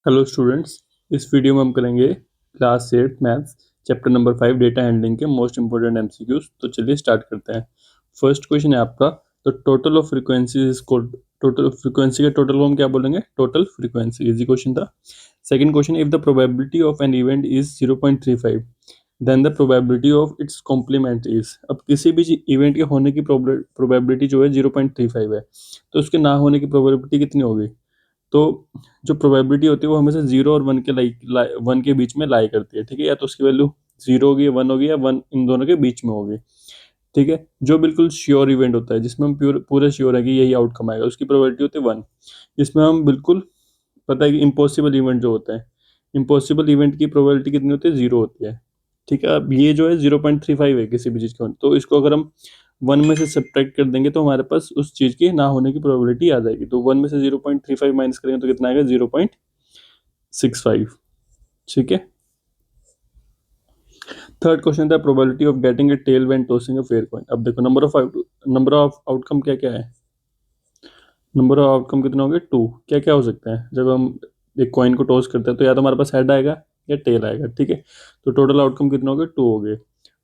Hello students, इस video में हम करेंगे class 8 maths chapter number 5 data handling के मोस्ट इंपोर्टेंट एमसीक्यूज। तो चलिए स्टार्ट करते हैं। फर्स्ट क्वेश्चन है आपका, तो total of frequency is called, total frequency का टोटल को हम क्या बोलेंगे? Total frequency. इजी क्वेश्चन था। Second question, if the probability of an event is 0.35 then the probability of its complement is. अब किसी भी इवेंट के होने की प्रोबेबिलिटी जो है 0.35 है, तो उसके ना होने की प्रोबेबिलिटी कितनी होगी? तो जो प्रोबेबिलिटी होती है वो हमेशा 0 और 1 के वन के बीच में लाई करती है। ठीक है, या तो उसकी वैल्यू 0 होगी, 1 होगी, या 1 इन दोनों के बीच में होगी। ठीक है, जो बिल्कुल श्योर इवेंट होता है, जिसमें हम पूरे श्योर है कि यही आउटकम आएगा, उसकी प्रोबेबिलिटी होती है 1। जिसमें हम बिल्कुल पता है कि इम्पॉसिबल इवेंट जो होता है, इम्पॉसिबल इवेंट की प्रोबेबिलिटी कितनी होती है? 0 होती है। ठीक है, अब ये जो है 0.35 है किसी भी चीज़ का, तो इसको अगर हम 1 में से सब्ट्रैक्ट कर देंगे तो हमारे पास उस चीज़ की ना होने की प्रोबेबिलिटी आ जाएगी। तो 1 में से 0.35 माइनस करेंगे तो कितना आएगा? 0.65। ठीक है। थर्ड क्वेश्चन था, probability of getting a tail when tossing a fair coin. अब देखो, नंबर ऑफ आउटकम क्या क्या है? नंबर ऑफ आउटकम कितने होंगे? 2। क्या क्या हो सकते हैं जब हम एक कॉइन को टॉस करते हैं? तो या तो हमारे पास हेड आएगा या टेल आएगा। ठीक है, तो टोटल आउटकम कितने हो गए? 2 हो गए।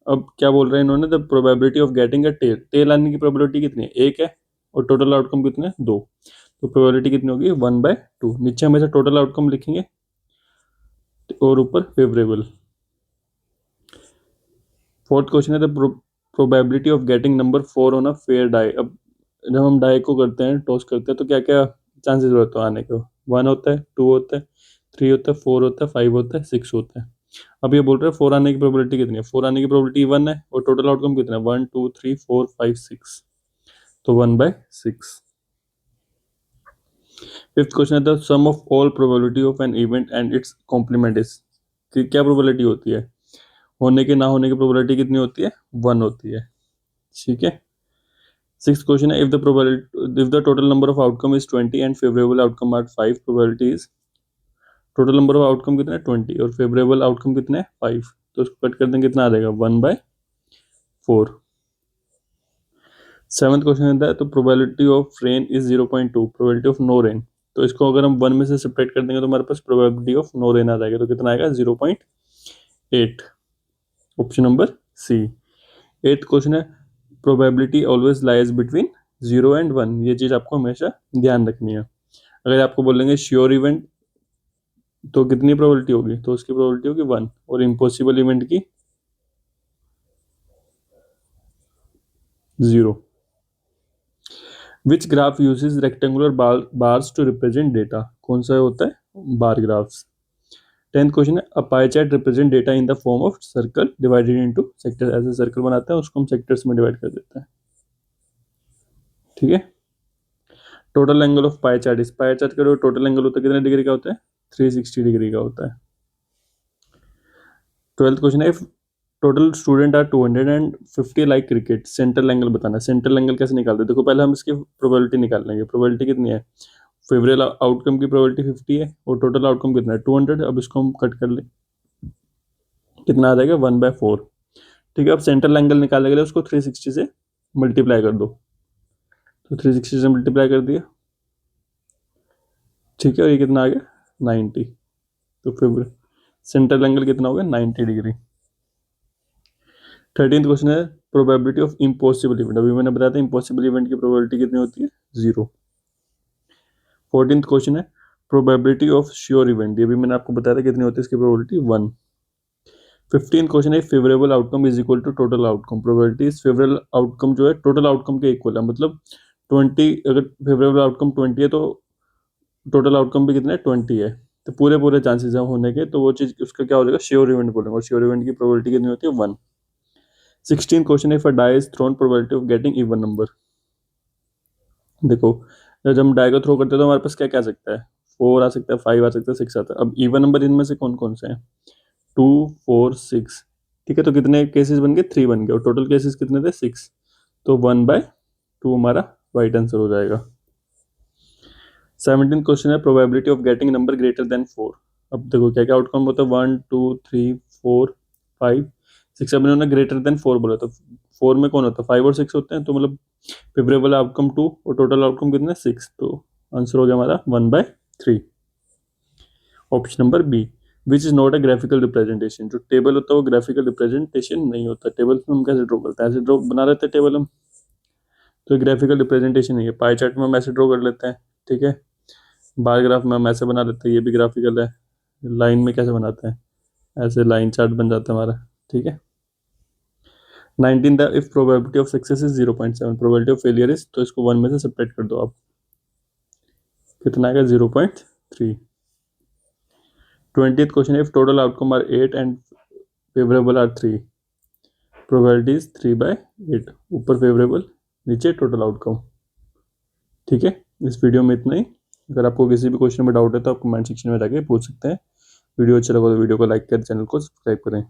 अब क्या बोल रहे हैं इन्होंने? The probability of getting a tail, tail आने की प्रोबेबिलिटी कितनी है? 1 है। और टोटल आउटकम कितने हैं? 2। तो प्रोबेबिलिटी कितनी होगी? 1/2। नीचे हमेशा टोटल आउटकम लिखेंगे और ऊपर फेवरेबल। फोर्थ क्वेश्चन है, the probability of getting number 4 on a fair die. अब जब हम डाई को करते हैं, टॉस करते हैं, तो क्या क्या चांसेस होते हैं आने के? 1 होता है, 2 होता है, 3 होता है, 4 होता है, 5 होता है, 6 होता है। अब ये बोल रहे हैं 4 आने की प्रोबेबिलिटी कितनी है? 4 आने की प्रोबेबिलिटी 1 है। और टोटल आउटकम कितना है? 1 2 3 4 5 6। तो 1/6। फिफ्थ क्वेश्चन है, the sum of all probability of an event and its complement is. क्या प्रोबेबिलिटी होती है? होने के ना होने की प्रोबेबिलिटी कितनी होती है? 1 होती है। ठीक है। सिक्स क्वेश्चन है, if the total number of outcome is 20 and favourable outcome are 5, probability is. Total number of outcome कितने? 20 और फेवरेबल आउटकम कितने? 5। तो उसको कट कर देंगे, कितना आ जाएगा? 1/4। सेवंथ क्वेश्चन है, तो probability of rain is 0.2, probability of no rain. तो इसको अगर हम 1 में से सब्ट्रैक्ट कर देंगे तो हमारे पास प्रोबेबिलिटी ऑफ नो रेन आ जाएगा। तो कितना आएगा? 0.8। Option number C. Eighth question है, probability always lies between 0 and 1। ये चीज आपको हमेशा ध्यान रखनी है। अगर आपको बोलेंगे श्योर इवेंट तो कितनी प्रोबेबिलिटी होगी? तो उसकी प्रोबेबिलिटी होगी 1। और इम्पॉसिबल इवेंट की 0। Which graph uses rectangular bars to represent data. कौन सा होता है? Bar graphs. टेंथ क्वेश्चन है, a pie chart represent data in the form of circle divided into sector. ऐसे सर्कल बनाते हैं, उसको हम सेक्टर्स में डिवाइड कर देते हैं। ठीक है। Total angle of pie chart, इस पाई चार्ट का जो टोटल एंगल होता है कितने डिग्री का होता है? 360 डिग्री का होता है। ट्वेल्थ क्वेश्चन है, if total student are 250 like cricket, central angle बताना है। सेंट्रल एंगल कैसे निकालते हैं? देखो, पहले हम इसकी प्रोबेबिलिटी निकाल लेंगे। प्रोबेबिलिटी कितनी है? फेवरेबल आउटकम की प्रोबेबिलिटी 50 है और टोटल आउटकम कितना है? 200। अब इसको हम कट कर ले, कितना आ जाएगा? 1/4। ठीक है, अब सेंट्रल एंगल निकालने के लिए उसको 360 से मल्टीप्लाई कर दो। तो 360 से मल्टीप्लाई कर दिया। ठीक है, और ये कितना आ गया? 90। तो फिर सेंट्रल एंगल कितना हो गया? 90 डिग्री। 13th क्वेश्चन है, प्रोबेबिलिटी ऑफ इम्पॉसिबल इवेंट। अभी मैंने बताया था इम्पॉसिबल इवेंट की प्रोबेबिलिटी कितनी होती है? 0। 14th क्वेश्चन है, प्रोबेबिलिटी ऑफ श्योर इवेंट। ये भी मैंने आपको बताया था कितनी होती है इसकी प्रोबेबिलिटी? 1। 15th क्वेश्चन है, favourable outcome is equal to total outcome. Probability favourable outcome जो है टोटल आउटकम के इक्वल है। मतलब 20, अगर फेवरेबल आउटकम 20 है तो टोटल आउटकम भी कितना है? 20 है। तो पूरे पूरे चांसेस हैं होने के, तो वो चीज उसका क्या हो जाएगा? श्योर इवेंट बोलेंगे। और श्योर इवेंट की प्रोबेबिलिटी कितनी होती है? 1। 16 क्वेश्चन है, if a die is thrown, probability of getting even number. देखो, जब हम डाई को थ्रो करते हैं तो हमारे पास क्या क्या आ सकता है? 4 आ सकता है, 5 आ सकता है, 6 आता है। अब इवन नंबर इनमें से कौन कौन से हैं? 2 4 6। ठीक है, तो कितने केसेस बन गए? 3 बन गए। और टोटल केसेस कितने थे? 6। तो 1/2 हमारा राइट आंसर हो जाएगा। 17 क्वेश्चन है, probability of getting number greater than 4। अब देखो क्या क्या आउटकम होता है? 1 2 3 4 5 6। अब इन्होंने ग्रेटर देन 4 बोला, तो 4 में कौन होता है? 5 और 6 होते हैं। तो मतलब फेवरेबल आउटकम 2 और टोटल आउटकम कितने? 6। तो आंसर हो गया हमारा 1/3। Option number B, which is not a graphical representation. जो टेबल होता है वो ग्राफिकल रिप्रेजेंटेशन नहीं होता। टेबल में हम कैसे ड्रॉ करते हैं, ऐसे ड्रॉ बना लेते हैं टेबल हम, तो ग्राफिकल रिप्रेजेंटेशन नहीं है। पाई चार्ट में हम ऐसे ड्रॉ कर लेते हैं, ठीक है। बार ग्राफ में हम ऐसे बना लेते हैं, ये भी ग्राफिकल है। लाइन में कैसे बनाते हैं, ऐसे लाइन चार्ट बन जाता है हमारा, ठीक है। 19 the if probability of success is 0.7, probability of failure is, तो इसको 1 में से सेपरेट कर दो आप, कितना आएगा 0.3। 20th question, if total outcome are 8 and favourable are 3, probability is 3/8, ऊपर फेवरेबल नीचे टोटल आउटकम, ठीक है। इस वीडियो में इतना ही। अगर आपको किसी भी क्वेश्चन में डाउट है तो आप कमेंट सेक्शन में जाके पूछ सकते हैं। वीडियो अच्छा लगा तो वीडियो को लाइक करें, चैनल को सब्सक्राइब करें।